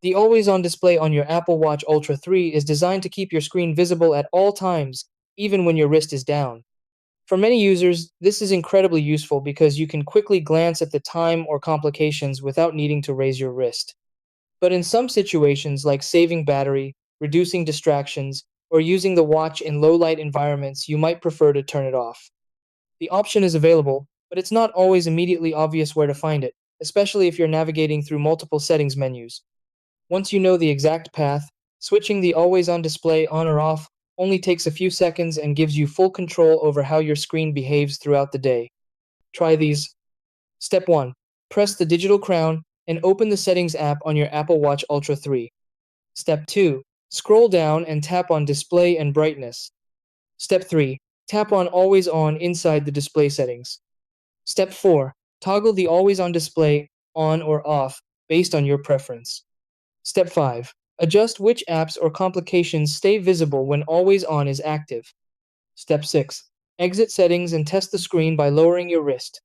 The always-on display on your Apple Watch Ultra 3 is designed to keep your screen visible at all times, even when your wrist is down. For many users, this is incredibly useful because you can quickly glance at the time or complications without needing to raise your wrist. But in some situations, like saving battery, reducing distractions, or using the watch in low light environments, you might prefer to turn it off. The option is available, but it's not always immediately obvious where to find it, especially if you're navigating through multiple settings menus. Once you know the exact path, switching the always on display on or off only takes a few seconds and gives you full control over how your screen behaves throughout the day. Try these. Step 1. Press the digital crown and open the Settings app on your Apple Watch Ultra 3. Step 2. Scroll down and tap on Display and Brightness. Step 3. Tap on Always On inside the display settings. Step 4. Toggle the Always On display on or off based on your preference. Step 5. Adjust which apps or complications stay visible when Always On is active. Step 6. Exit settings and test the screen by lowering your wrist.